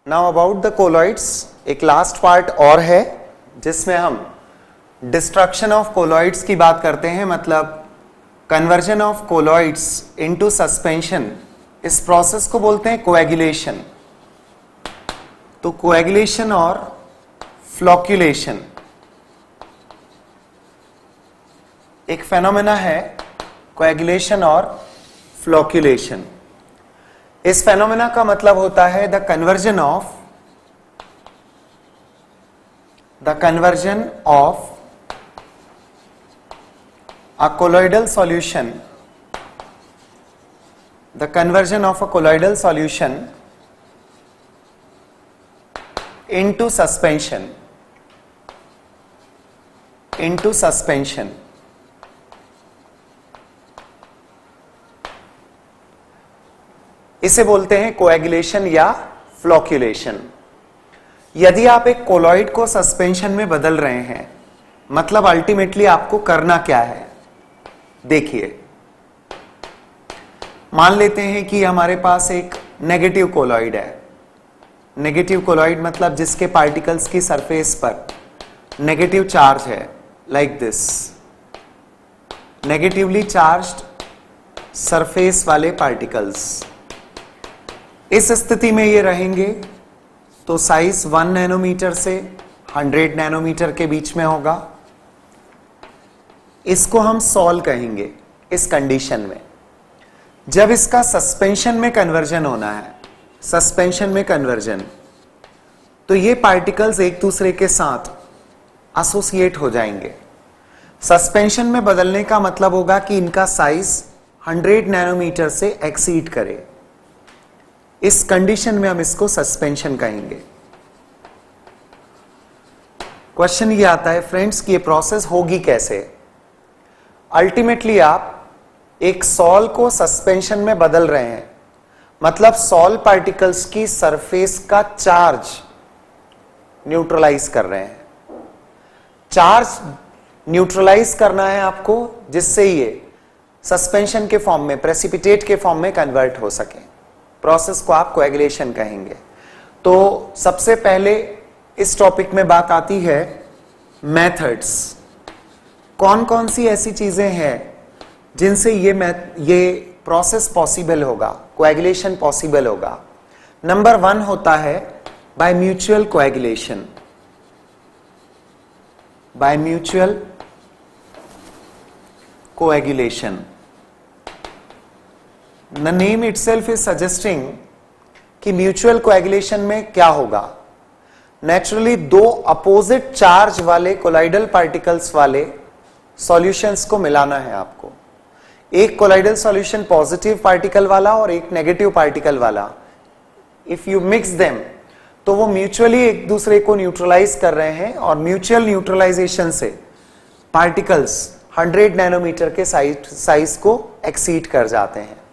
Now about the colloids, एक last part और है जिसमें हम डिस्ट्रक्शन ऑफ कोलॉइड्स की बात करते हैं, मतलब conversion of colloids into suspension. इस प्रोसेस को बोलते हैं कोएगुलेशन। तो कोएगुलेशन और फ्लोक्यूलेशन एक फेनोमेना है, कोएगुलेशन और फ्लोक्यूलेशन। इस फेनोमेना का मतलब होता है the conversion of a colloidal solution, the conversion of a colloidal solution into suspension, इसे बोलते हैं कोएगुलेशन या फ्लोक्यूलेशन। यदि आप एक कोलॉइड को सस्पेंशन में बदल रहे हैं, मतलब अल्टीमेटली आपको करना क्या है, देखिए मान लेते हैं कि हमारे पास एक नेगेटिव कोलॉइड है। नेगेटिव कोलॉइड मतलब जिसके पार्टिकल्स की सरफेस पर नेगेटिव चार्ज है, like this, negatively charged surface वाले पार्टिकल्स। इस स्थिति में ये रहेंगे तो साइज 1 नैनोमीटर से 100 नैनोमीटर के बीच में होगा। इसको हम सॉल कहेंगे। इस कंडीशन में जब इसका सस्पेंशन में कन्वर्जन होना है, सस्पेंशन में कन्वर्जन, तो ये पार्टिकल्स एक दूसरे के साथ एसोसिएट हो जाएंगे। सस्पेंशन में बदलने का मतलब होगा कि इनका साइज 100 नैनोमीटर से एक्सीड करे। इस कंडीशन में हम इसको सस्पेंशन कहेंगे। क्वेश्चन ये आता है फ्रेंड्स कि ये प्रोसेस होगी कैसे। अल्टीमेटली आप एक सॉल को सस्पेंशन में बदल रहे हैं, मतलब सॉल पार्टिकल्स की सरफेस का चार्ज न्यूट्रलाइज कर रहे हैं। चार्ज न्यूट्रलाइज करना है आपको, जिससे ये सस्पेंशन के फॉर्म में, प्रेसिपिटेट के फॉर्म में कन्वर्ट हो सके। प्रोसेस को आप कोएगुलेशन कहेंगे। तो सबसे पहले इस टॉपिक में बात आती है मेथड्स। कौन कौन सी ऐसी चीजें हैं जिनसे ये प्रोसेस पॉसिबल होगा, कोएगुलेशन पॉसिबल होगा। नंबर 1 होता है by mutual coagulation. By mutual coagulation, the name itself is suggesting कि म्यूचुअल कोएगुलेशन में क्या होगा। नेचुरली दो अपोजिट चार्ज वाले कोलाइडल पार्टिकल्स वाले सॉल्यूशंस को मिलाना है आपको। एक कोलाइडल सॉल्यूशन पॉजिटिव पार्टिकल वाला और एक नेगेटिव पार्टिकल वाला। इफ यू मिक्स देम तो वो म्यूचुअली एक दूसरे को न्यूट्रलाइज कर रहे हैं, और म्यूचुअल न्यूट्रलाइजेशन से पार्टिकल्स 100 नैनोमीटर के साइज को एक्सीड कर जाते हैं।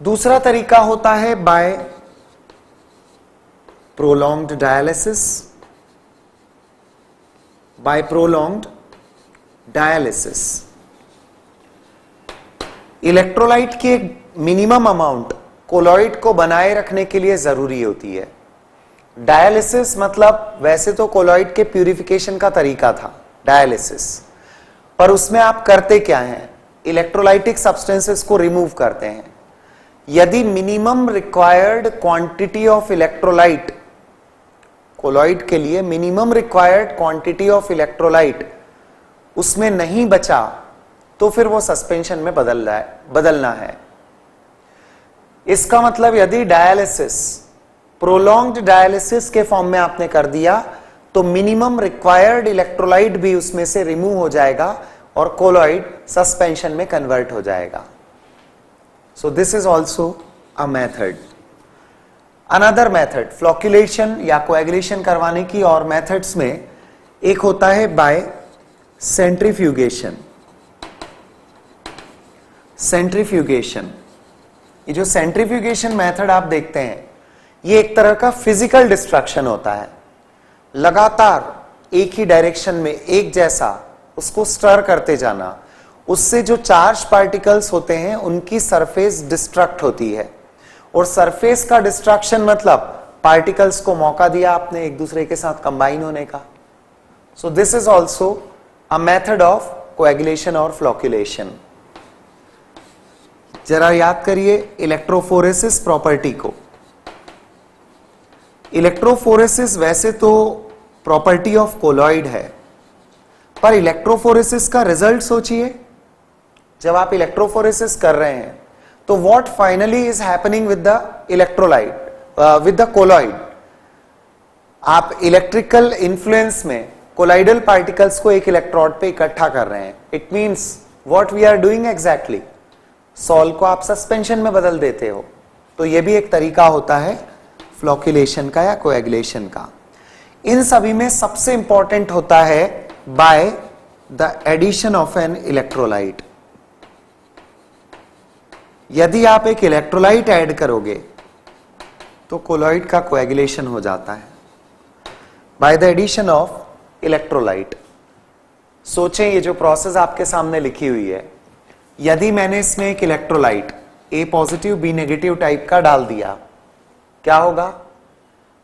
दूसरा तरीका होता है by prolonged dialysis. By prolonged dialysis electrolyte की एक मिनिमम अमाउंट कोलॉइड को बनाए रखने के लिए जरूरी होती है। डायलिसिस मतलब वैसे तो कोलॉइड के प्यूरिफिकेशन का तरीका था डायलिसिस, पर उसमें आप करते क्या हैं, इलेक्ट्रोलाइटिक सब्सटेंसेस को रिमूव करते हैं। यदि minimum required quantity of electrolyte, colloid के लिए minimum required quantity of electrolyte उसमें नहीं बचा, तो फिर वो सस्पेंशन में बदलना है। इसका मतलब यदि डायलिसिस, प्रोलॉन्ग्ड डायलिसिस के फॉर्म में आपने कर दिया, तो मिनिमम रिक्वायर्ड इलेक्ट्रोलाइट भी उसमें से रिमूव हो जाएगा और कोलॉइड सस्पेंशन में कन्वर्ट हो जाएगा। So this is also a method. Another method, flocculation या कोएगुलेशन करवाने की और मेथड्स में एक होता है बाय सेंट्रीफ्यूगेशन। सेंट्रीफ्यूगेशन, ये जो सेंट्रीफ्यूगेशन मेथड आप देखते हैं, ये एक तरह का फिजिकल डिस्ट्रक्शन होता है। लगातार एक ही डायरेक्शन में एक जैसा उसको स्टर करते जाना, उससे जो चार्ज पार्टिकल्स होते हैं उनकी सरफेस डिस्ट्रक्ट होती है। और सरफेस का डिस्ट्रक्शन मतलब पार्टिकल्स को मौका दिया आपने एक दूसरे के साथ कंबाइन होने का. So this is also a method of coagulation और फ्लोक्यूलेशन. जरा याद करिए इलेक्ट्रोफोरेसिस प्रॉपर्टी को. इलेक्ट्रोफोरेसिस वैसे तो प्रॉपर्टी ऑफ कोलॉइड है, पर इलेक्ट्रोफोरेसिस का रिजल्ट सोचिए. जब आप इलेक्ट्रोफोरेसिस कर रहे हैं तो what finally is happening with the electrolyte, with the colloid. आप इलेक्ट्रिकल इन्फ्लुएंस में कोलाइडल पार्टिकल्स को एक इलेक्ट्रोड पे इकट्ठा कर रहे हैं. It means what we are doing exactly, salt को आप सस्पेंशन में बदल देते हो. तो यह भी एक तरीका होता है फ्लोक्यूलेशन का या कोएगुलेशन का. इन सभी में सबसे इंपॉर्टेंट होता है by the addition of an electrolyte. यदि आप एक इलेक्ट्रोलाइट ऐड करोगे तो कोलॉइड का कोएगुलेशन हो जाता है by the addition of electrolyte. सोचें ये जो प्रोसेस आपके सामने लिखी हुई है, यदि मैंने इसमें एक electrolyte A positive B negative type का डाल दिया, क्या होगा?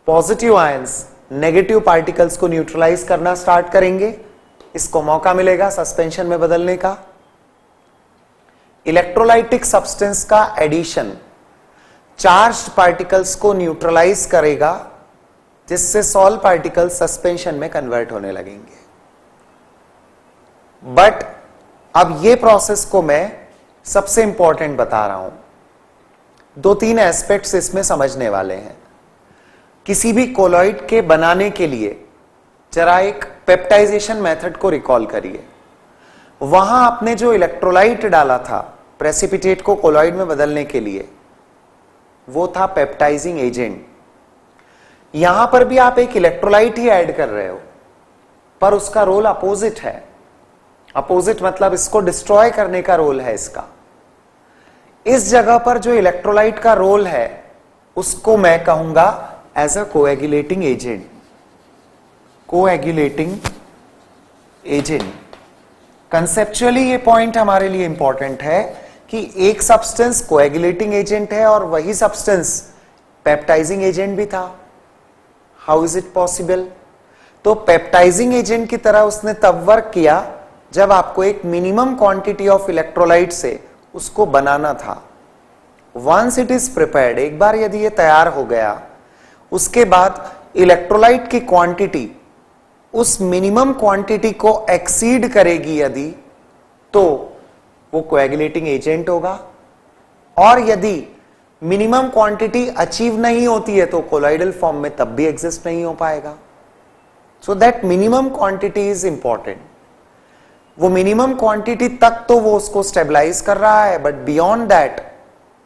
पॉजिटिव आयंस नेगेटिव पार्टिकल्स को न्यूट्रलाइज करना स्टार्ट करेंगे, इसको मौका मिलेगा सस्पेंशन में बदलने का. इलेक्ट्रोलाइटिक सब्सटेंस का एडिशन चार्ज्ड पार्टिकल्स को न्यूट्रलाइज करेगा, जिससे सॉल्ट पार्टिकल्स सस्पेंशन में कन्वर्ट होने लगेंगे. बट अब ये प्रोसेस को मैं सबसे इंपॉर्टेंट बता रहा हूं. 2-3 एस्पेक्ट्स इसमें समझने वाले हैं. किसी भी कोलॉइड के बनाने के लिए जरा एक पेप्टाइजेशन मेथड को रिकॉल करिए. वहां आपने जो इलेक्ट्रोलाइट डाला था प्रेसिपिटेट को कोलॉइड में बदलने के लिए, वो था पेप्टाइजिंग एजेंट. यहां पर भी आप एक इलेक्ट्रोलाइट ही ऐड कर रहे हो, पर उसका रोल अपोजिट है. अपोजिट मतलब इसको डिस्ट्रॉय करने का रोल है इसका. इस जगह पर जो इलेक्ट्रोलाइट का रोल है उसको मैं कहूंगा as a coagulating agent. Coagulating agent. Conceptually ये पॉइंट हमारे लिए इंपॉर्टेंट है कि एक सब्सटेंस कोएगुलेटिंग एजेंट है और वही सब्सटेंस पेप्टाइजिंग एजेंट भी था. How is it possible? तो पेप्टाइजिंग एजेंट की तरह उसने तब वर्क किया जब आपको एक मिनिमम क्वांटिटी ऑफ इलेक्ट्रोलाइट से उसको बनाना था. वंस इट इज प्रिपेयर्ड, एक बार यदि ये तैयार हो गया, उसके बाद इलेक्ट्रोलाइट की क्वांटिटी उस मिनिमम क्वांटिटी को एक्सीड करेगी यदि, तो वो कोएगुलेटिंग एजेंट होगा. और यदि मिनिमम क्वांटिटी अचीव नहीं होती है तो कोलॉइडल फॉर्म में तब भी एग्जिस्ट नहीं हो पाएगा. So that minimum quantity is important. वो मिनिमम क्वांटिटी तक तो वो उसको स्टेबलाइज कर रहा है, बट बियॉन्ड दैट,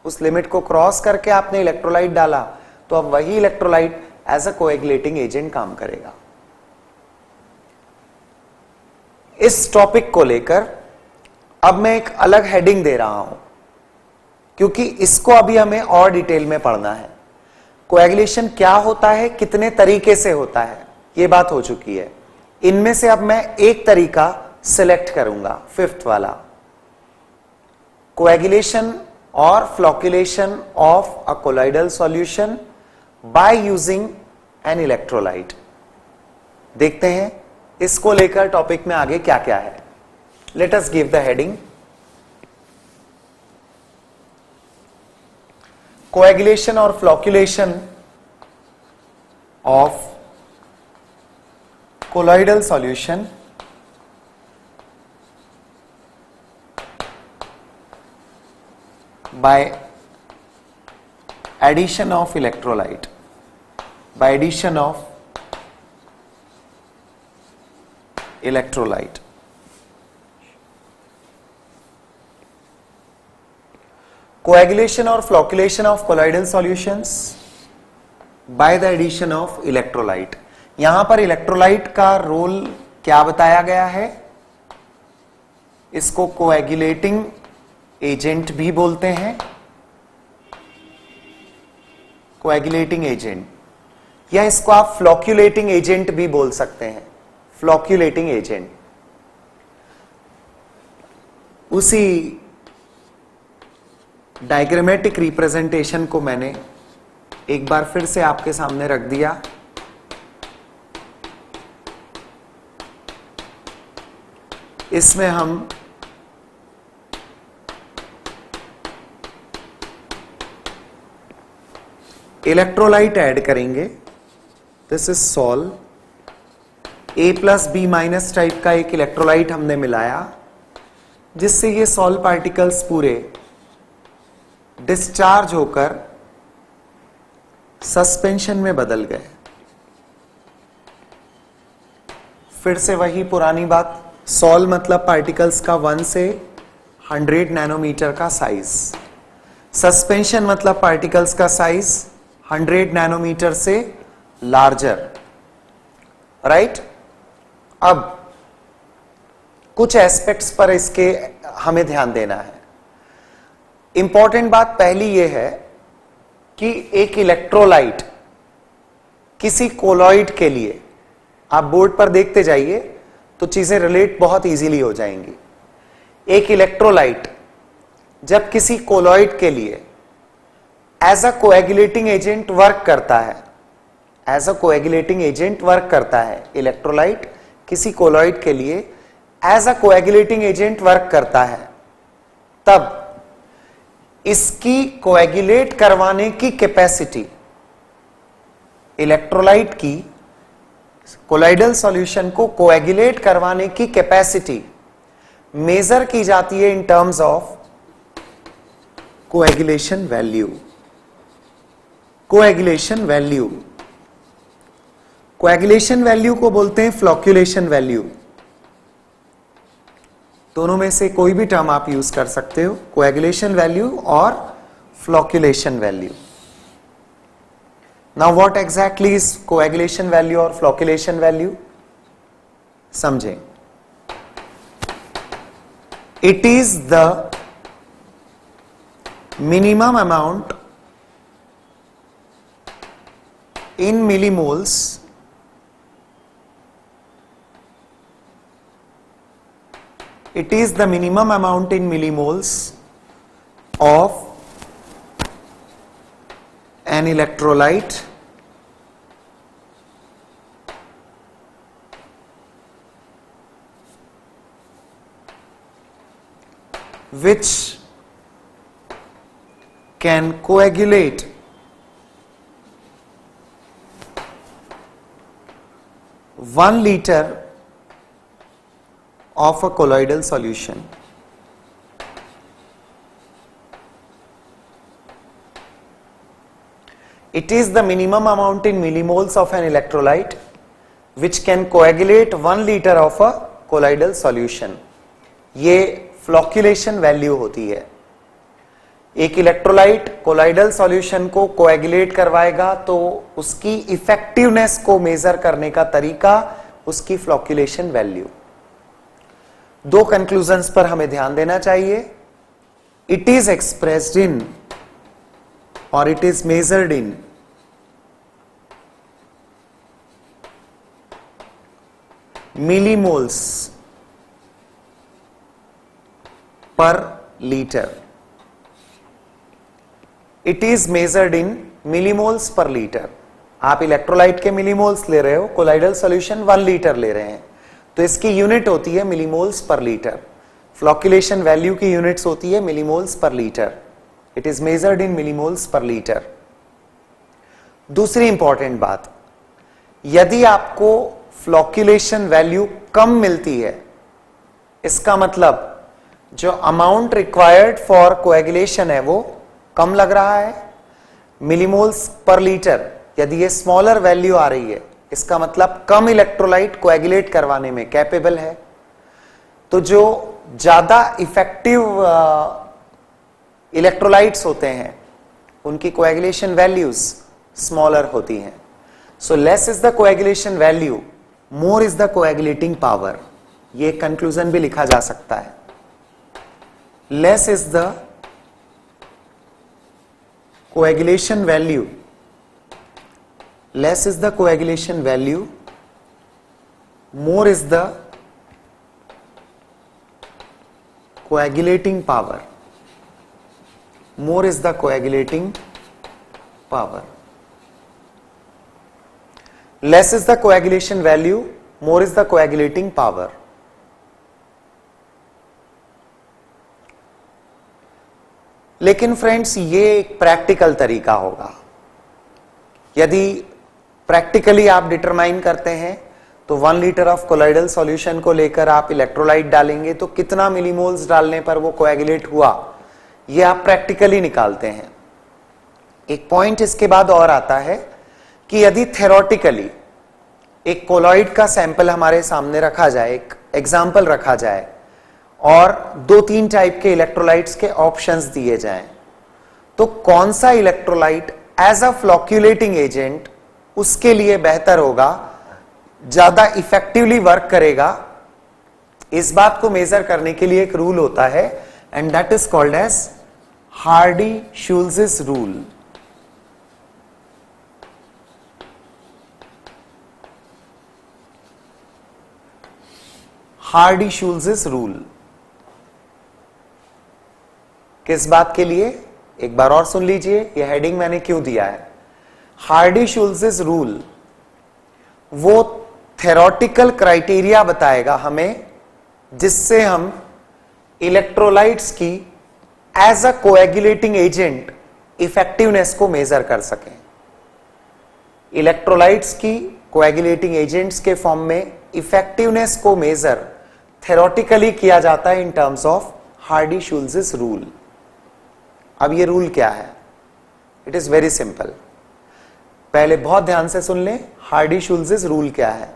उस लिमिट को क्रॉस करके आपने इलेक्ट्रोलाइट डाला तो अब वही electrolyte as a coagulating agent काम करेगा. इस टॉपिक को लेकर अब मैं एक अलग हेडिंग दे रहा हूं, क्योंकि इसको अभी हमें और डिटेल में पढ़ना है. कोएगुलेशन क्या होता है, कितने तरीके से होता है, यह बात हो चुकी है. इनमें से अब मैं एक तरीका सिलेक्ट करूंगा, 5th वाला. कोएगुलेशन और flocculation of a colloidal solution by using an electrolyte. देखते हैं इसको लेकर टॉपिक में आगे क्या क्या है. Let us give the heading. Coagulation or flocculation of colloidal solution by addition of electrolyte. By addition of electrolyte. Coagulation or flocculation of colloidal solutions by the addition of electrolyte. यहां पर electrolyte का role क्या बताया गया है? इसको coagulating agent भी बोलते हैं. कोएगुलेटिंग एजेंट, या इसको आप फ्लोक्यूलेटिंग एजेंट भी बोल सकते हैं. फ्लोक्यूलेटिंग एजेंट. उसी डायग्रामेटिक रिप्रेजेंटेशन को मैंने एक बार फिर से आपके सामने रख दिया। इसमें हम इलेक्ट्रोलाइट ऐड करेंगे। This is sol. A+B- type का एक इलेक्ट्रोलाइट हमने मिलाया, जिससे ये सॉल पार्टिकल्स पूरे डिस्चार्ज होकर सस्पेंशन में बदल गए। फिर से वही पुरानी बात, सॉल मतलब पार्टिकल्स का 1 से 100 नैनोमीटर का साइज, सस्पेंशन मतलब पार्टिकल्स का साइज 100 नैनोमीटर से लार्जर, राइट। अब कुछ एस्पेक्ट्स पर इसके हमें ध्यान देना है। इंपॉर्टेंट बात पहली यह है कि एक इलेक्ट्रोलाइट किसी कोलॉइड के लिए, आप बोर्ड पर देखते जाइए तो चीजें रिलेट बहुत इजीली हो जाएंगी। एक इलेक्ट्रोलाइट जब किसी कोलॉइड के लिए as a coagulating agent work करता है, as a coagulating agent work करता है, इलेक्ट्रोलाइट किसी कोलॉइड के लिए as a coagulating agent work करता है, तब इसकी कोएगुलेट करवाने की कैपेसिटी, इलेक्ट्रोलाइट की कोलाइडल सॉल्यूशन को कोएगुलेट करवाने की कैपेसिटी मेजर की जाती है in terms of coagulation value. Coagulation value, coagulation value को बोलते हैं फ्लोक्यूलेशन वैल्यू। दोनों में से कोई भी टर्म आप यूज कर सकते हो, कोएगुलेशन वैल्यू और flocculation value. Now what exactly is coagulation value और फ्लोक्यूलेशन वैल्यू, समझें। It is the minimum amount in millimoles it is the minimum amount in millimoles of an electrolyte which can coagulate 1 liter of a colloidal solution. It is the minimum amount in millimoles of an electrolyte which can coagulate 1 liter of a colloidal solution. ये flocculation value होती है। एक electrolyte colloidal solution को coagulate करवाएगा तो उसकी effectiveness को major करने का तरीका उसकी फ्लोक्यूलेशन वैल्यू। दो कंक्लूजन्स पर हमें ध्यान देना चाहिए। इट इज एक्सप्रेस्ड इन और it is measured in millimoles per litre. It is measured in millimoles per litre. आप इलेक्ट्रोलाइट के मिलीमोल्स ले रहे हो, कोलाइडल सॉल्यूशन 1 लीटर ले रहे हैं, तो इसकी यूनिट होती है millimoles per litre. Flocculation value की यूनिट्स होती है millimoles per litre. It is measured in millimoles per litre. दूसरी इंपॉर्टेंट बात, यदि आपको फ्लोक्यूलेशन वैल्यू कम मिलती है, इसका मतलब जो अमाउंट रिक्वायर्ड फॉर कोएगुलेशन है वो कम लग रहा है, मिलीमोल्स पर लीटर। यदि ये स्मॉलर वैल्यू आ रही है, इसका मतलब कम इलेक्ट्रोलाइट कोएगुलेट करवाने में कैपेबल है। तो जो ज्यादा इफेक्टिव इलेक्ट्रोलाइट्स होते हैं उनकी कोएगुलेशन वैल्यूज स्मॉलर होती हैं। So less is the coagulation value, more is the coagulating power. ये कंक्लूजन भी लिखा जा सकता है। Less is the coagulation value, less is the coagulation value, more is the coagulating power, more is the coagulating power। Less is the coagulation value, more is the coagulating power. लेकिन friends ये एक practical तरीका होगा। यदि practically आप determine करते हैं तो 1 लीटर ऑफ कोलाइडल सॉल्यूशन को लेकर आप इलेक्ट्रोलाइट डालेंगे तो कितना मिलीमोल्स डालने पर वो कोएगुलेट हुआ, ये आप प्रैक्टिकली निकालते हैं। एक पॉइंट इसके बाद और आता है कि यदि थ्योरेटिकली एक कोलॉइड का सैंपल हमारे सामने रखा जाए, एक एग्जाम्पल रखा जाए और 2-3 टाइप के इलेक्ट्रोलाइट्स के ऑप्शंस दिए जाएं, तो कौन सा इलेक्ट्रोलाइट एज अ फ्लॉक्यूलेटिंग एजेंट उसके लिए बेहतर होगा, ज्यादा इफेक्टिवली वर्क करेगा, इस बात को मेजर करने के लिए एक रूल होता है and that is called as Hardy Schulze rule. Hardy Schulze rule किस बात के लिए, एक बार और सुन लीजिए, यह हेडिंग मैंने क्यों दिया है। हार्डी-शुल्ज़ रूल वो थ्योरेटिकल क्राइटेरिया बताएगा हमें जिससे हम इलेक्ट्रोलाइट्स की as a coagulating agent effectiveness को मेजर कर सकें। इलेक्ट्रोलाइट्स की कोएगुलेटिंग एजेंट्स के फॉर्म में इफेक्टिवनेस को मेजर थ्योरेटिकली किया जाता है in terms of Hardy Schulze rule. अब ये रूल क्या है, इट इज वेरी सिंपल। पहले बहुत ध्यान से सुन लें, हार्डी-शुल्ज़ रूल क्या है।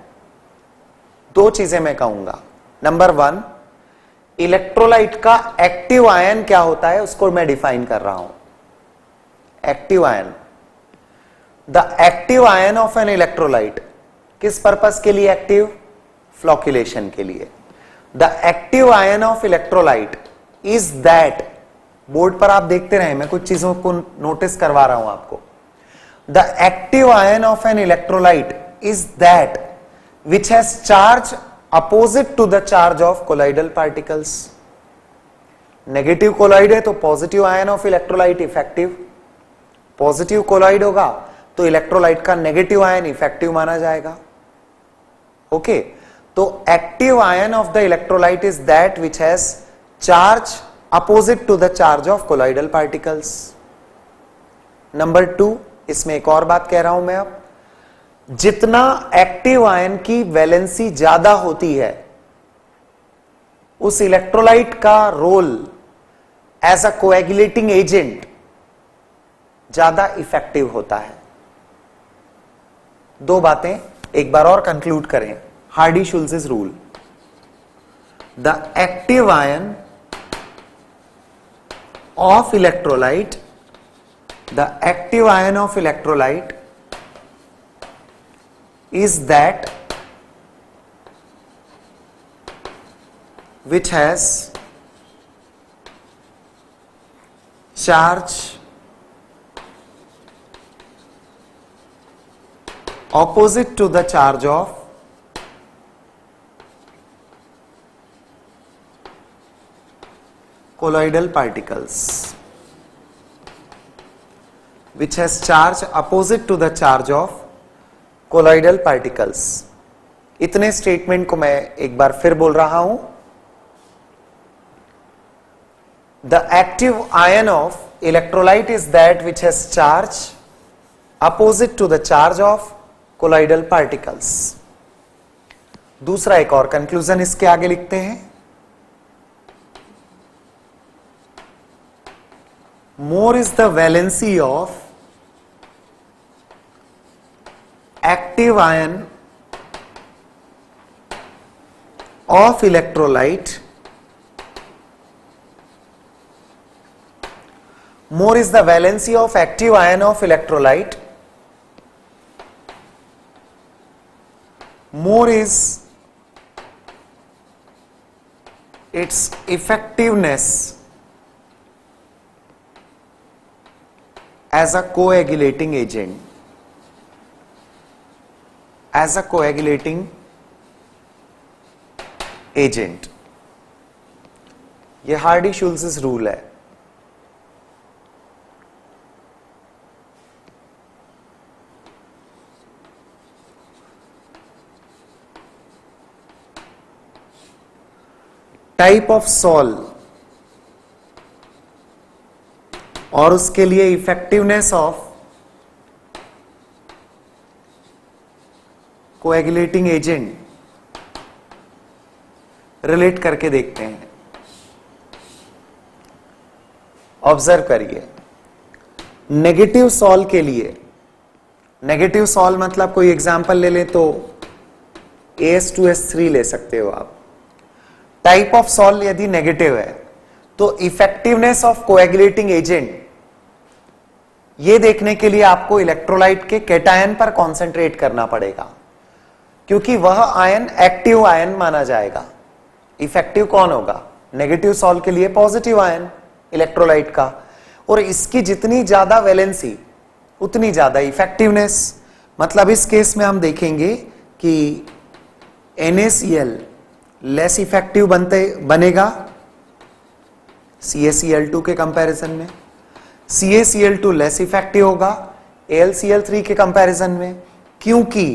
2 चीजें मैं कहूंगा। नंबर 1, इलेक्ट्रोलाइट का एक्टिव आयन क्या होता है उसको मैं डिफाइन कर रहा हूं। Active ion, the active ion of an electrolyte किस पर्पस के लिए एक्टिव, फ्लॉक्यूलेशन के लिए। The active ion of electrolyte is that, board पर आप देखते रहे, मैं कुछ चीजों को नोटिस करवा रहा हूं आपको। The active ion of an electrolyte is that which has charge opposite to the charge of colloidal particles. Negative colloid है तो positive ion of electrolyte effective, positive colloid होगा तो इलेक्ट्रोलाइट का नेगेटिव आयन इफेक्टिव माना जाएगा। Okay, तो active ion of the electrolyte is that which has charge opposite to the charge of colloidal particles. Number 2, इसमें एक और बात कह रहा हूं मैं अब, जितना एक्टिव आयन की वैलेंसी ज्यादा होती है उस इलेक्ट्रोलाइट का role as a coagulating agent ज्यादा इफेक्टिव होता है। 2 बातें एक बार और कंक्लूड करें। Hardy Schulze rule, the active ion of electrolyte, the active ion of electrolyte is that which has charge opposite to the charge of colloidal particles, which has charge opposite to the charge of colloidal particles। इतने statement को मैं एक बार फिर बोल रहा हूं। The active ion of electrolyte is that which has charge opposite to the charge of colloidal particles। दूसरा एक और कंक्लूजन इसके आगे लिखते हैं, more is the valency of active ion of electrolyte, more is the valency of active ion of electrolyte, more is its effectiveness as a coagulating agent, as a coagulating agent। ये हार्डी-शुल्ज़ rule है। Type of sol और उसके लिए effectiveness of coagulating agent relate करके देखते हैं। Observe करिए, negative sol के लिए, नेगेटिव सॉल मतलब कोई एग्जांपल ले ले तो AS2S3 ले सकते हो आप। टाइप ऑफ सॉल यदि नेगेटिव है तो इफेक्टिवनेस ऑफ कोएगुलेटिंग एजेंट, ये देखने के लिए आपको इलेक्ट्रोलाइट के कैटायन पर कॉन्सेंट्रेट करना पड़ेगा, क्योंकि वह आयन एक्टिव आयन माना जाएगा। इफेक्टिव कौन होगा? नेगेटिव सॉल के लिए पॉजिटिव आयन इलेक्ट्रोलाइट का, और इसकी जितनी ज्यादा वैलेंसी उतनी ज्यादा इफेक्टिवनेस। मतलब इस केस में हम देखेंगे कि NaCl लेस इफेक्टिव बनेगा CaCl2 के कंपैरिजन में, CaCl2 लेस इफेक्टिव होगा AlCl3 के कंपैरिजन में, क्योंकि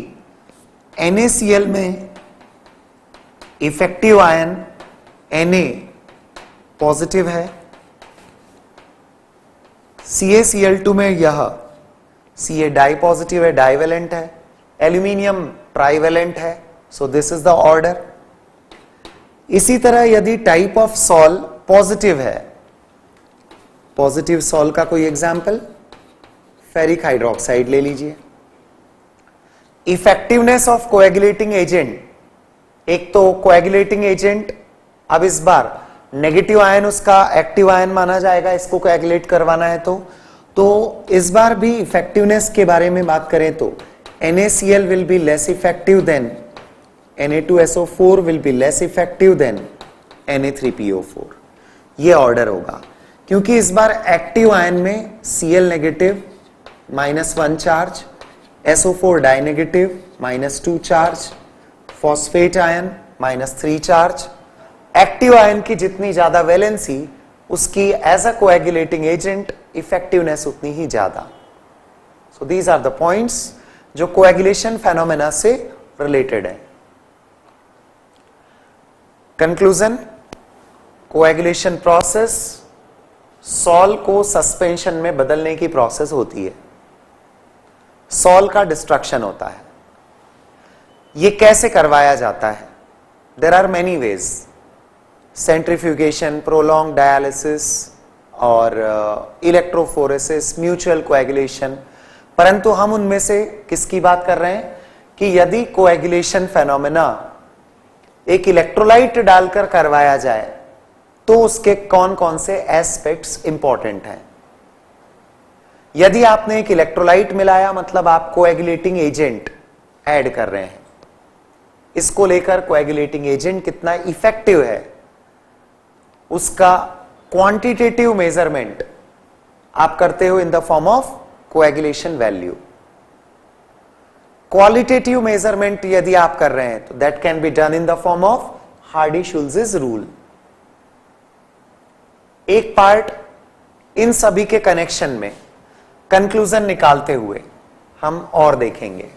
NaCl में इफेक्टिव आयन Na पॉजिटिव है, CaCl2 में यह Ca डाई पॉजिटिव है, डाइवेलेंट है, एल्यूमिनियम ट्राइवेलेंट है। So this is the order. इसी तरह यदि टाइप ऑफ सॉल पॉजिटिव है, पॉजिटिव सॉल का कोई एग्जाम्पल फेरिक हाइड्रोक्साइड ले लीजिए। इफेक्टिवनेस ऑफ कोएगुलेटिंग एजेंट, एक तो कोएगुलेटिंग एजेंट, अब इस बार नेगेटिव आयन उसका एक्टिव आयन माना जाएगा, इसको कोएगुलेट करवाना है तो इस बार भी इफेक्टिवनेस के बारे में बात करें तो NaCl will be less effective than Na2SO4 will be less effective than Na3PO4। ये ऑर्डर होगा, क्योंकि इस बार एक्टिव आयन में Cl negative -1 charge, SO4 di negative -2 charge, phosphate ion -3 charge. Active ion की जितनी ज्यादा वैलेंसी उसकी as a coagulating agent effectiveness उतनी ही ज्यादा। So these are the points जो कोएगुलेशन फेनोमेना से रिलेटेड है। कंक्लूजन, कोएगुलेशन प्रोसेस सॉल को सस्पेंशन में बदलने की प्रोसेस होती है, सॉल का डिस्ट्रक्शन होता है। ये कैसे करवाया जाता है? There are many ways, centrifugation, prolong dialysis और इलेक्ट्रोफोरेसिस, म्यूचुअल कोएगुलेशन। परंतु हम उनमें से किसकी बात कर रहे हैं कि यदि कोएगुलेशन फेनोमेना एक इलेक्ट्रोलाइट डालकर करवाया जाए तो उसके कौन कौन से एस्पेक्ट्स इंपॉर्टेंट हैं। यदि आपने एक इलेक्ट्रोलाइट मिलाया मतलब आप कोएगुलेटिंग एजेंट ऐड कर रहे हैं, इसको लेकर कोएगुलेटिंग एजेंट कितना इफेक्टिव है उसका क्वांटिटेटिव मेजरमेंट आप करते हो in the form of coagulation value. Qualitative measurement यदि आप कर रहे हैं तो that can be done in the form of Hardy Schulze rule. एक पार्ट इन सभी के कनेक्शन में कंक्लूजन निकालते हुए हम और देखेंगे।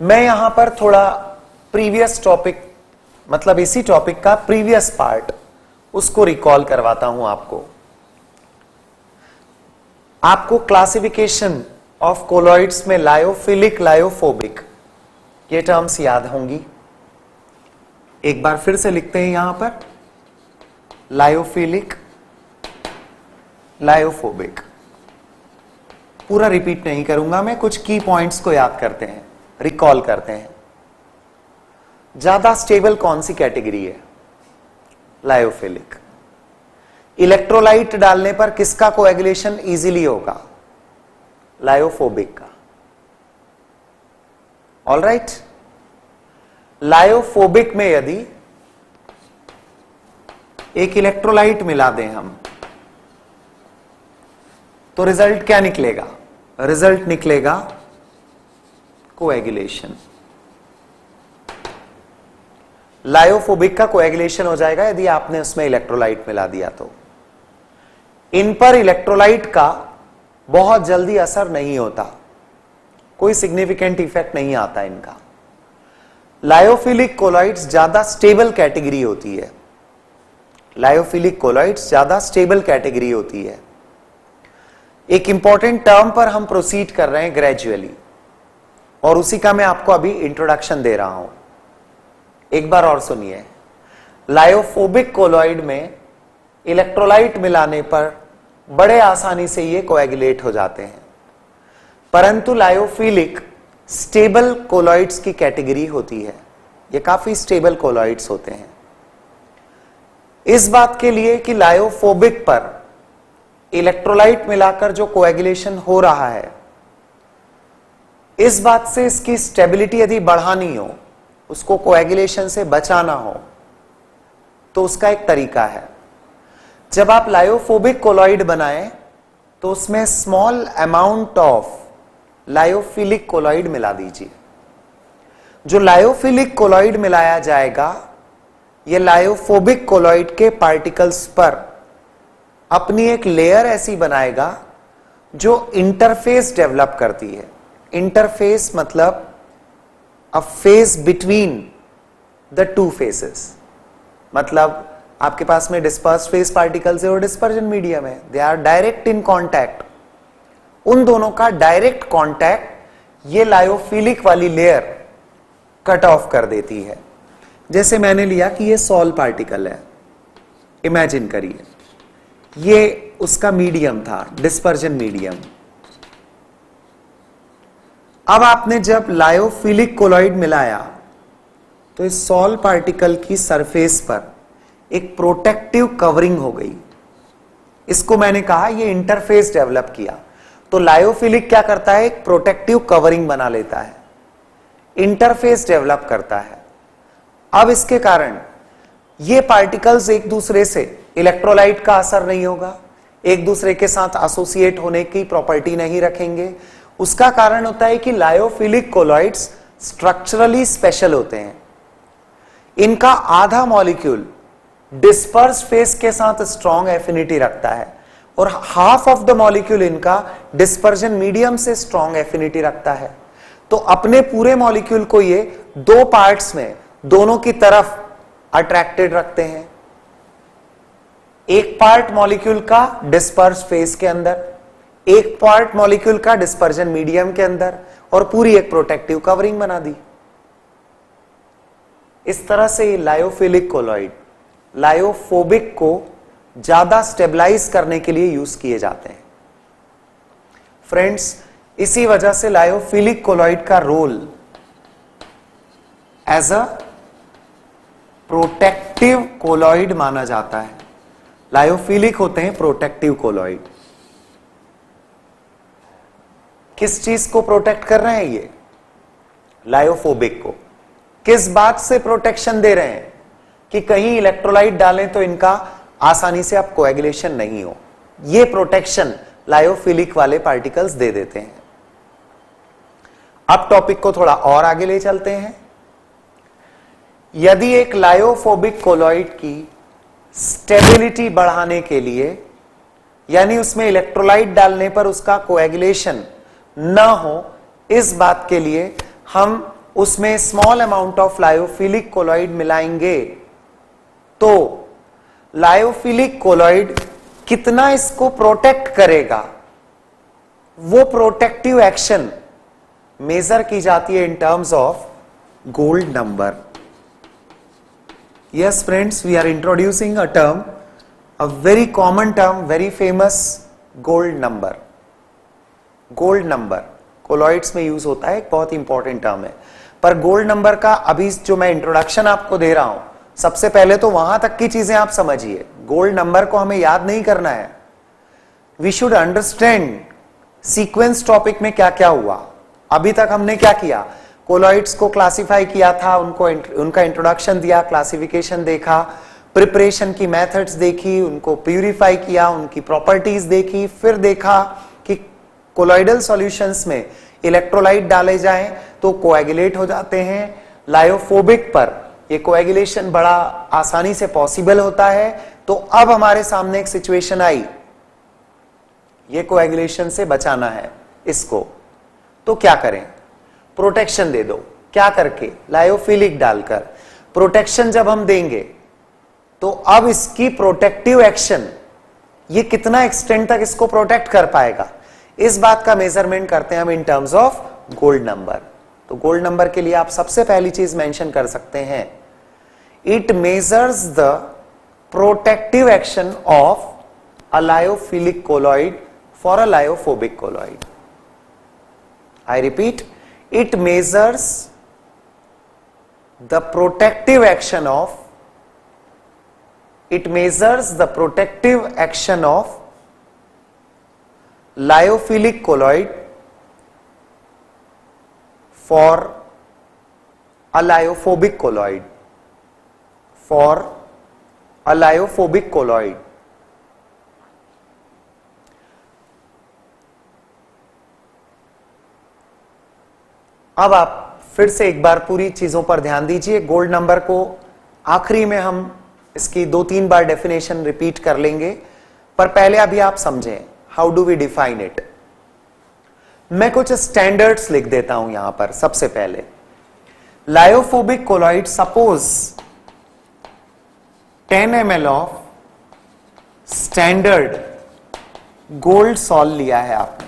मैं यहां पर थोड़ा प्रीवियस टॉपिक, मतलब इसी टॉपिक का प्रीवियस पार्ट, उसको रिकॉल करवाता हूं आपको क्लासिफिकेशन ऑफ कोलॉइड्स में लायोफिलिक, लायोफोबिक, ये टर्म्स याद होंगी। एक बार फिर से लिखते हैं यहां पर, लायोफिलिक, लायोफोबिक। पूरा रिपीट नहीं करूंगा मैं, कुछ की पॉइंट्स को याद करते हैं, रिकॉल करते हैं। ज्यादा स्टेबल कौन सी कैटेगरी है? लायोफिलिक। इलेक्ट्रोलाइट डालने पर किसका कोएगुलेशन इजीली होगा? लायोफोबिक का। ऑलराइट, लायोफोबिक में यदि एक इलेक्ट्रोलाइट मिला दें हम तो रिजल्ट क्या निकलेगा? रिजल्ट निकलेगा कोएगुलेशन। लायोफोबिक का कोएगुलेशन हो जाएगा यदि आपने उसमें इलेक्ट्रोलाइट मिला दिया तो। इन पर इलेक्ट्रोलाइट का बहुत जल्दी असर नहीं होता, कोई सिग्निफिकेंट इफेक्ट नहीं आता इनका। लायोफिलिक कोलॉइड्स ज्यादा स्टेबल कैटेगरी होती है। लायोफिलिक कोलॉइड्स ज्यादा स्टेबल कैटेगरी होती है। एक इंपॉर्टेंट टर्म पर हम प्रोसीड कर रहे हैं ग्रेजुअली, और उसी का मैं आपको अभी इंट्रोडक्शन दे रहा हूं। एक बार और सुनिए। लायोफोबिक कोलॉइड में इलेक्ट्रोलाइट मिलाने पर बड़े आसानी से ये कोएगुलेट हो जाते हैं, परंतु लायोफिलिक स्टेबल कोलॉइड्स की कैटेगरी होती है। ये काफी स्टेबल कोलॉइड्स होते हैं। इस बात के लिए कि लायोफोबिक पर इलेक्ट्रोलाइट मिलाकर जो कोएगुलेशन हो रहा है, इस बात से इसकी स्टेबिलिटी यदि बढ़ानी हो, उसको कोएगुलेशन से बचाना हो, तो उसका एक तरीका है। जब आप लायोफोबिक कोलॉइड बनाएं तो उसमें small amount of lyophilic colloid मिला दीजिए। जो लायोफिलिक कोलॉइड मिलाया जाएगा, यह लायोफोबिक कोलॉइड के पार्टिकल्स पर अपनी एक लेयर ऐसी बनाएगा जो इंटरफेस डेवलप करती है। इंटरफेस मतलब अ face between the two faces. मतलब आपके पास में डिस्पर्स फेस पार्टिकल्स है और डिस्पर्जन मीडियम है, they are direct in contact. उन दोनों का डायरेक्ट कांटेक्ट ये लायोफिलिक वाली लेयर कट ऑफ कर देती है। जैसे मैंने लिया कि ये सॉल पार्टिकल है, इमेजिन करिए ये उसका मीडियम था, डिस्पर्जन मीडियम। अब आपने जब लायोफिलिक कोलॉइड मिलाया तो इस सॉल पार्टिकल की सरफेस पर एक प्रोटेक्टिव कवरिंग हो गई। इसको मैंने कहा ये इंटरफेस डेवलप किया। तो लायोफिलिक क्या करता है, एक प्रोटेक्टिव कवरिंग बना लेता है, इंटरफेस डेवलप करता है। अब इसके कारण ये पार्टिकल्स एक दूसरे से, इलेक्ट्रोलाइट का असर नहीं होगा, एक दूसरे के साथ एसोसिएट होने की प्रॉपर्टी नहीं रखेंगे। उसका कारण होता है कि लायोफिलिक कोलॉइड्स स्ट्रक्चरली स्पेशल होते हैं। इनका आधा मॉलिक्यूल डिस्पर्स फेस के साथ स्ट्रॉन्ग एफिनिटी रखता है और हाफ ऑफ द मॉलिक्यूल इनका डिस्पर्जन मीडियम से स्ट्रॉन्ग एफिनिटी रखता है। तो अपने पूरे मॉलिक्यूल को ये दो पार्ट्स में दोनों की तरफ अट्रैक्टेड रखते हैं। एक पार्ट मॉलिक्यूल का डिस्पर्स फेस के अंदर, एक पार्ट मॉलिक्यूल का डिस्पर्जन मीडियम के अंदर, और पूरी एक प्रोटेक्टिव कवरिंग बना दी। इस तरह से लायोफिलिक कोलॉइड लायोफोबिक को ज्यादा स्टेबलाइज करने के लिए यूज किए जाते हैं। फ्रेंड्स, इसी वजह से लायोफिलिक कोलॉइड का role as a protective colloid माना जाता है। लायोफिलिक होते हैं प्रोटेक्टिव कोलॉइड। किस चीज को प्रोटेक्ट कर रहे हैं ये? लायोफोबिक को। किस बात से प्रोटेक्शन दे रहे हैं? कि कहीं इलेक्ट्रोलाइट डालें तो इनका आसानी से अब कोएगुलेशन नहीं हो। ये प्रोटेक्शन लायोफिलिक वाले पार्टिकल्स दे देते हैं। अब टॉपिक को थोड़ा और आगे ले चलते हैं। यदि एक लायोफोबिक कोलॉइड की स्टेबिलिटी बढ़ाने के लिए, यानी उसमें इलेक्ट्रोलाइट डालने पर उसका कोएगुलेशन न हो, इस बात के लिए हम उसमें small amount of lyophilic colloid मिलाएंगे, तो लायोफिलिक कोलॉइड कितना इसको प्रोटेक्ट करेगा, वो प्रोटेक्टिव एक्शन मेजर की जाती है in terms of gold number. Yes friends, we are introducing a term, a very common term, very famous, gold number. Gold number colloids में यूज होता है, एक बहुत इंपॉर्टेंट टर्म है। पर गोल्ड नंबर का अभी जो मैं इंट्रोडक्शन आपको दे रहा हूं, सबसे पहले तो वहां तक की चीजें आप समझिए। गोल्ड नंबर को हमें याद नहीं करना है, we should understand sequence topic में क्या क्या हुआ। अभी तक हमने क्या किया, कोलॉइड्स को क्लासिफाई किया था, उनका इंट्रोडक्शन दिया, क्लासिफिकेशन देखा, प्रिपरेशन की मेथड्स देखी, उनको प्यूरिफाई किया, उनकी प्रॉपर्टीज देखी, फिर देखा कि कोलॉइडल सॉल्यूशंस में इलेक्ट्रोलाइट डाले जाएं तो कोएगुलेट हो जाते हैं। लायोफोबिक पर ये कोएगुलेशन बड़ा आसानी से पॉसिबल होता है। तो अब हमारे सामने एक सिचुएशन आई, ये कोएगुलेशन से बचाना है इसको, तो क्या करें? प्रोटेक्शन दे दो। क्या करके? लायोफिलिक डालकर। प्रोटेक्शन जब हम देंगे तो अब इसकी प्रोटेक्टिव एक्शन, ये कितना एक्सटेंड तक इसको प्रोटेक्ट कर पाएगा, इस बात का मेजरमेंट करते हैं हम इन टर्म्स ऑफ गोल्ड नंबर। तो गोल्ड नंबर के लिए आप सबसे पहली चीज मेंशन कर सकते हैं, it measures the protective action of a lyophilic colloid for a lyophobic colloid. I repeat, it measures the protective action of lyophilic colloid for a lyophobic colloid अब आप फिर से एक बार पूरी चीजों पर ध्यान दीजिए। गोल्ड नंबर को आखिरी में हम इसकी 2-3 बार डेफिनेशन रिपीट कर लेंगे, पर पहले अभी आप समझें how do we define it. मैं कुछ स्टैंडर्ड्स लिख देता हूं यहां पर। सबसे पहले lyophobic colloid, suppose 10 ml of standard gold salt लिया है आपने।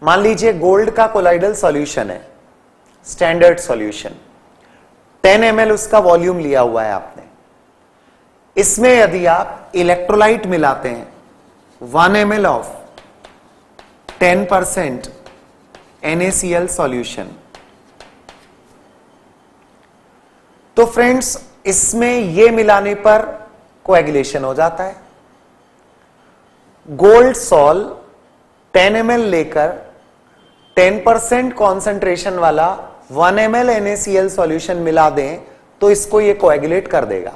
मान लीजिए गोल्ड का कोलाइडल सॉल्यूशन है, स्टैंडर्ड सॉल्यूशन, 10 ml उसका वॉल्यूम लिया हुआ है आपने। इसमें यदि आप इलेक्ट्रोलाइट मिलाते हैं 1 ml ऑफ 10% NaCl सॉल्यूशन, तो फ्रेंड्स इसमें यह मिलाने पर कोएगुलेशन हो जाता है। गोल्ड सॉल 10 ml लेकर 10% कॉन्सेंट्रेशन वाला 1 ml NaCl सॉल्यूशन मिला दें तो इसको ये कोएगुलेट कर देगा।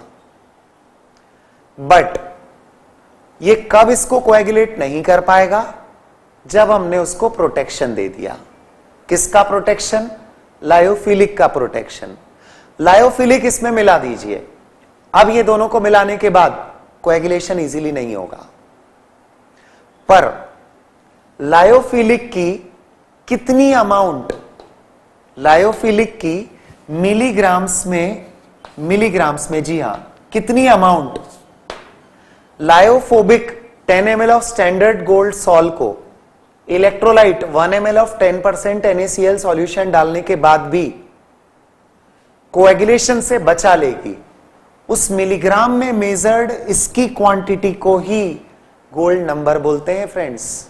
बट ये कब इसको कोएगुलेट नहीं कर पाएगा? जब हमने उसको प्रोटेक्शन दे दिया। किसका प्रोटेक्शन? लायोफिलिक का प्रोटेक्शन। लायोफिलिक इसमें मिला दीजिए। अब ये दोनों को मिलाने के बाद कोएगुलेशन इजीली नहीं होगा, पर लायोफिलिक की कितनी अमाउंट, लायोफिलिक की मिलीग्राम्स में, जी हां, कितनी amount lyophobic 10 ml of standard gold salt को electrolyte 1 ml of 10% NaCl solution डालने के बाद भी कोएगुलेशन से बचा लेगी, उस मिलीग्राम में मेजर्ड इसकी क्वांटिटी को ही गोल्ड नंबर बोलते हैं फ्रेंड्स।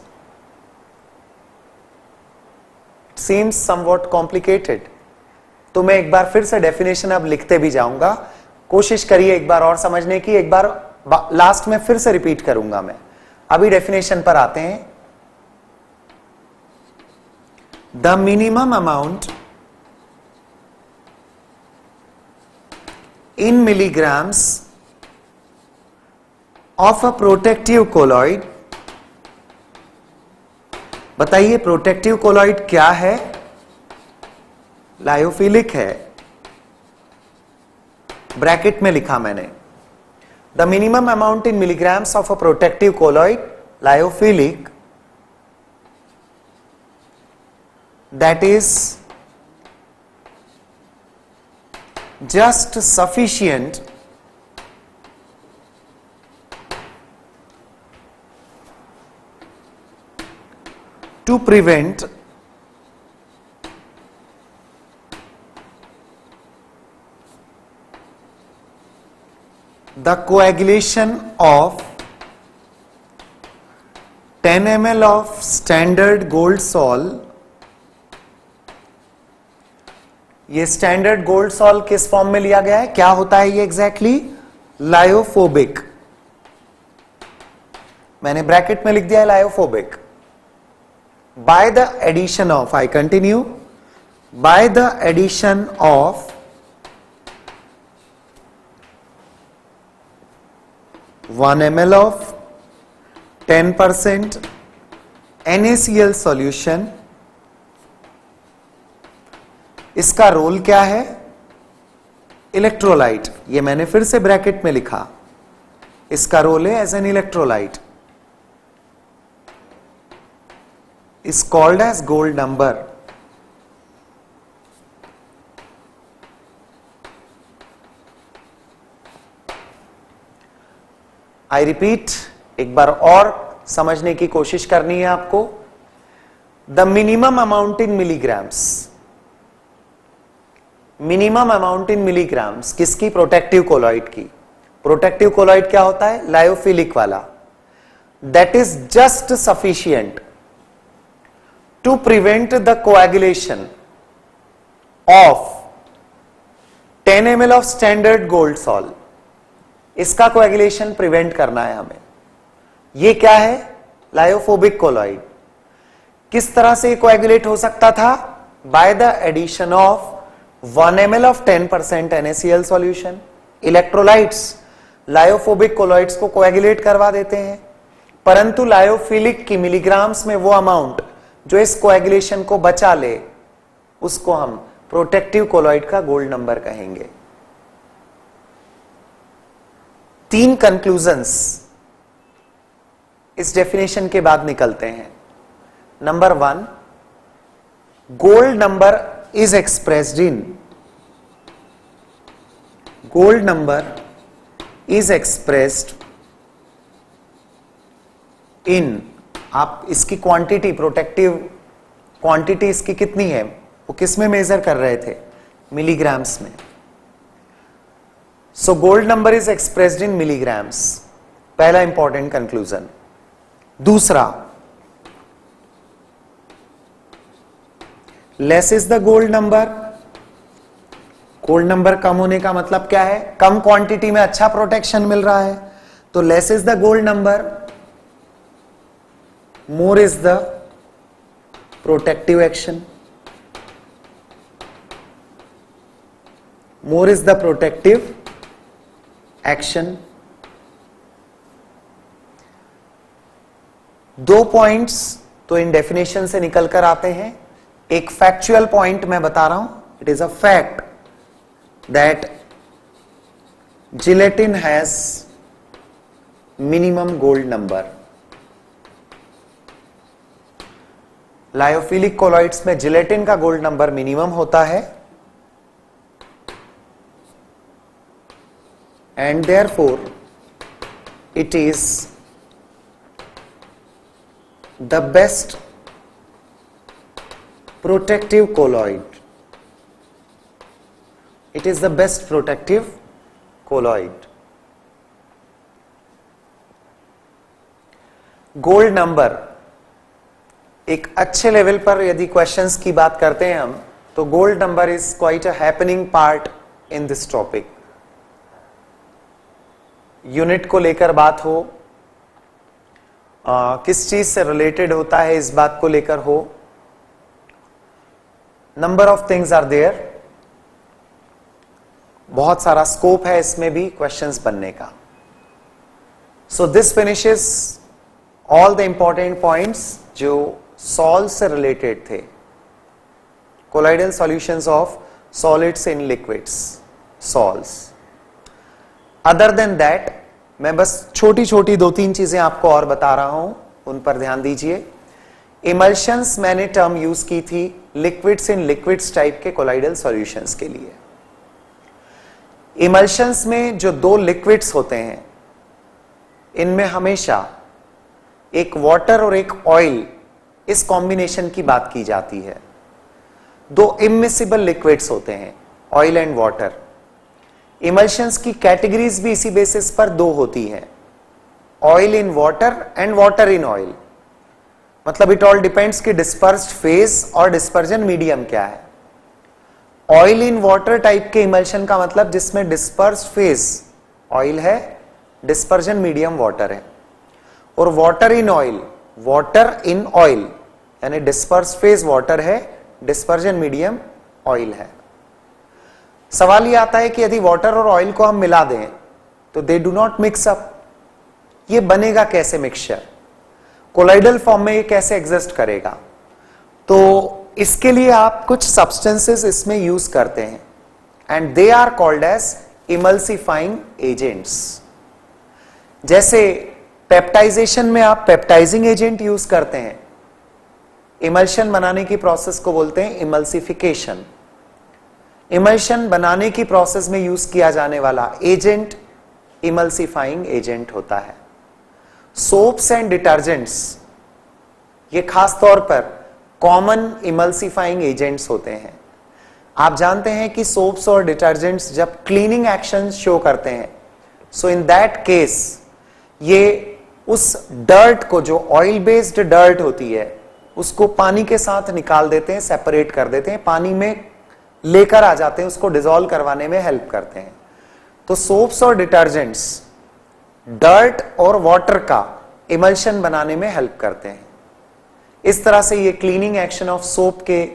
Seems somewhat complicated. तो मैं एक बार फिर से डेफिनेशन अब लिखते भी जाऊंगा, कोशिश करिए एक बार और समझने की। एक बार लास्ट में फिर से रिपीट करूंगा मैं। अभी डेफिनेशन पर आते हैं। The minimum amount in milligrams of a protective colloid, बताइए प्रोटेक्टिव कोलॉइड क्या है? लायोफिलिक है। ब्रैकेट में लिखा मैंने, the minimum amount in milligrams of a protective colloid lyophilic that is just sufficient to prevent the coagulation of 10 ml of standard gold sol। ये standard gold sol किस form में लिया गया है? क्या होता है ये एग्जैक्टली? लायोफोबिक। मैंने ब्रैकेट में लिख दिया है lyophobic. by the addition of, I continue, by the addition of one ml of 10% NaCl solution, इसका रोल क्या है? इलेक्ट्रोलाइट। ये मैंने फिर से ब्रैकेट में लिखा, इसका रोल है as an electrolyte, is called as gold number। I repeat, एक बार और समझने की कोशिश करनी है आपको। The minimum amount in milligrams, minimum amount in milligrams किसकी? प्रोटेक्टिव कोलॉइड की। प्रोटेक्टिव कोलॉइड क्या होता है? लायोफिलिक वाला। That is just sufficient to prevent the coagulation of 10 ml of standard gold sol. इसका कोएगुलेशन प्रिवेंट करना है हमें। ये क्या है? Lyophobic colloid. किस तरह से कोएगुलेट हो सकता था? By the addition of 1 ml of 10% NaCl solution. Electrolytes lyophobic colloids को कोएगुलेट करवा देते हैं, परंतु लायोफिलिक की मिलीग्राम्स में वो अमाउंट जो इस कोएगुलेशन को बचा ले, उसको हम प्रोटेक्टिव कोलॉइड का गोल्ड नंबर कहेंगे। 3 कंक्लूजन्स इस डेफिनेशन के बाद निकलते हैं। Number 1, gold number is expressed in, gold number is expressed इन, आप इसकी क्वांटिटी, प्रोटेक्टिव क्वांटिटी इसकी कितनी है, वो किस में मेजर कर रहे थे? मिलीग्राम्स में। So gold number is expressed in milligrams, पहला इंपॉर्टेंट कंक्लूजन। दूसरा, less is the gold number, gold number कम होने का मतलब क्या है? कम क्वांटिटी में अच्छा प्रोटेक्शन मिल रहा है, तो less is the gold number, more is the protective action, more is the protective action. 2 points तो इन डेफिनेशन से निकल कर आते हैं। एक फैक्चुअल पॉइंट मैं बता रहा हूं, it is a fact that gelatin has minimum gold number. Lyophilic colloids में जिलेटिन का गोल्ड नंबर मिनिमम होता है, and therefore it is the best protective colloid. It is the best protective colloid. Gold number एक अच्छे level पर यदि questions की बात करते हैं हम, तो gold number is quite a happening part in this topic. Unit को लेकर बात हो, किस चीज से रिलेटेड होता है इस बात को लेकर हो, number of things are there, बहुत सारा स्कोप है इसमें भी क्वेश्चंस बनने का। So this finishes all the important points जो सॉल्व से रिलेटेड थे, colloidal solutions of solids in liquids, sols. Other than that मैं बस छोटी छोटी 2-3 चीजें आपको और बता रहा हूं, उन पर ध्यान दीजिए। इमल्शंस मैंने टर्म यूज की थी लिक्विड्स इन लिक्विड्स टाइप के कोलाइडल सॉल्यूशंस के लिए। इमल्शंस में जो 2 लिक्विड्स होते हैं, इनमें हमेशा एक वाटर और एक ऑयल, इस कॉम्बिनेशन की बात की जाती है। 2 इमिसिबल लिक्विड्स होते हैं, ऑयल एंड वाटर। इमल्शंस की कैटेगरीज भी इसी बेसिस पर 2 होती हैं, oil in water and water in oil. मतलब इट ऑल डिपेंड्स कि डिस्पर्स्ड फेज और डिस्पर्जन मीडियम क्या है। ऑयल इन वाटर टाइप के इमल्शन का मतलब जिसमें डिस्पर्स्ड फेज ऑयल है, डिस्पर्जन मीडियम वाटर है। और water in oil, water in oil यानी डिस्पर्स्ड फेज वाटर है, डिस्पर्जन मीडियम ऑयल है। सवाल यह आता है कि यदि वाटर और ऑयल को हम मिला दें तो they do not mix up, ये बनेगा कैसे मिक्सचर, कोलाइडल फॉर्म में ये कैसे एग्जिस्ट करेगा? तो इसके लिए आप कुछ सब्सटेंसेस इसमें यूज करते हैं and they are called as emulsifying agents. जैसे पेप्टाइजेशन में आप पेप्टाइजिंग एजेंट यूज करते हैं, इमल्शन बनाने की प्रोसेस को बोलते हैं इमल्सिफिकेशन। इमल्शन बनाने की प्रोसेस में यूज किया जाने वाला एजेंट इमल्सिफाइंग एजेंट होता है। सोप्स एंड डिटर्जेंट्स ये खास तौर पर कॉमन इमल्सिफाइंग एजेंट्स होते हैं। आप जानते हैं कि सोप्स और डिटर्जेंट्स जब क्लीनिंग एक्शन शो करते हैं, सो इन दैट केस ये उस डर्ट को, जो ऑयल बेस्ड डर्ट होती है, उसको पानी के साथ निकाल देते हैं, सेपरेट कर देते हैं, पानी में लेकर आ जाते हैं, उसको डिसॉल्व करवाने में हेल्प करते हैं। तो सोप्स और डिटर्जेंट्स डर्ट और वाटर का इमल्शन बनाने में हेल्प करते हैं। इस तरह से ये क्लीनिंग एक्शन ऑफ सोप के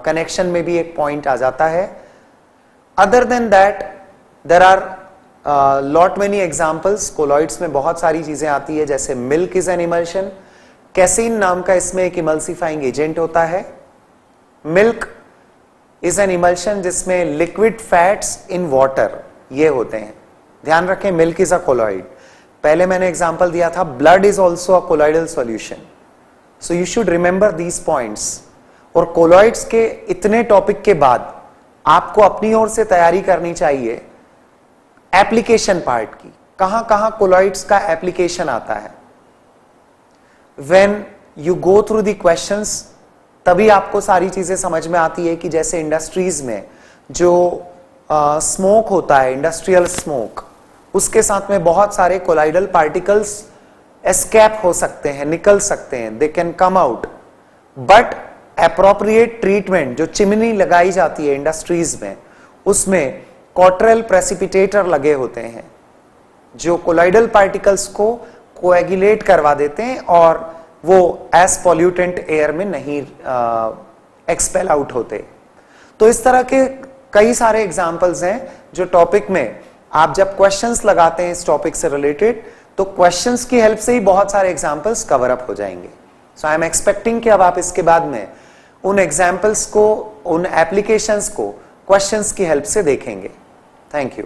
कनेक्शन में भी एक पॉइंट आ जाता है। Other than that there are lot many examples. Colloids में बहुत सारी चीजें आती है, जैसे milk is an emulsion. Casein नाम का इसमें एक इमल्सिफाइंग एजेंट होता है। मिल्क इज एन इमल्शन जिसमें लिक्विड फैट्स इन वाटर ये होते हैं। ध्यान रखें, मिल्क इज अ कोलॉइड। पहले मैंने एग्जांपल दिया था blood is also a colloidal solution, so you should remember these points. और कोलॉइड्स के इतने टॉपिक के बाद आपको अपनी ओर से तैयारी करनी चाहिए एप्लीकेशन पार्ट की। कहां कहां कोलॉइड्स का एप्लीकेशन आता है। When you go through the questions तभी आपको सारी चीजें समझ में आती है कि जैसे इंडस्ट्रीज में जो स्मोक होता है, इंडस्ट्रियल स्मोक, उसके साथ में बहुत सारे कोलाइडल पार्टिकल्स एस्केप हो सकते हैं, निकल सकते हैं, they can come out. But appropriate treatment जो चिमनी लगाई जाती है इंडस्ट्रीज में, उसमें कॉटरेल प्रेसिपिटेटर लगे होते हैं जो कोलाइडल पार्टिकल्स को कोएगुलेट करवा देते हैं और वो एस पॉल्यूटेंट एयर में नहीं एक्सपेल आउट होते। तो इस तरह के कई सारे एग्जाम्पल्स हैं जो टॉपिक में आप जब क्वेश्चंस लगाते हैं इस टॉपिक से रिलेटेड, तो क्वेश्चंस की हेल्प से ही बहुत सारे एग्जाम्पल्स कवर अप हो जाएंगे। सो आई एम एक्सपेक्टिंग कि अब आप इसके बाद में उन एग्जाम्पल्स को, उन एप्लीकेशंस को क्वेश्चंस की हेल्प से देखेंगे। Thank you.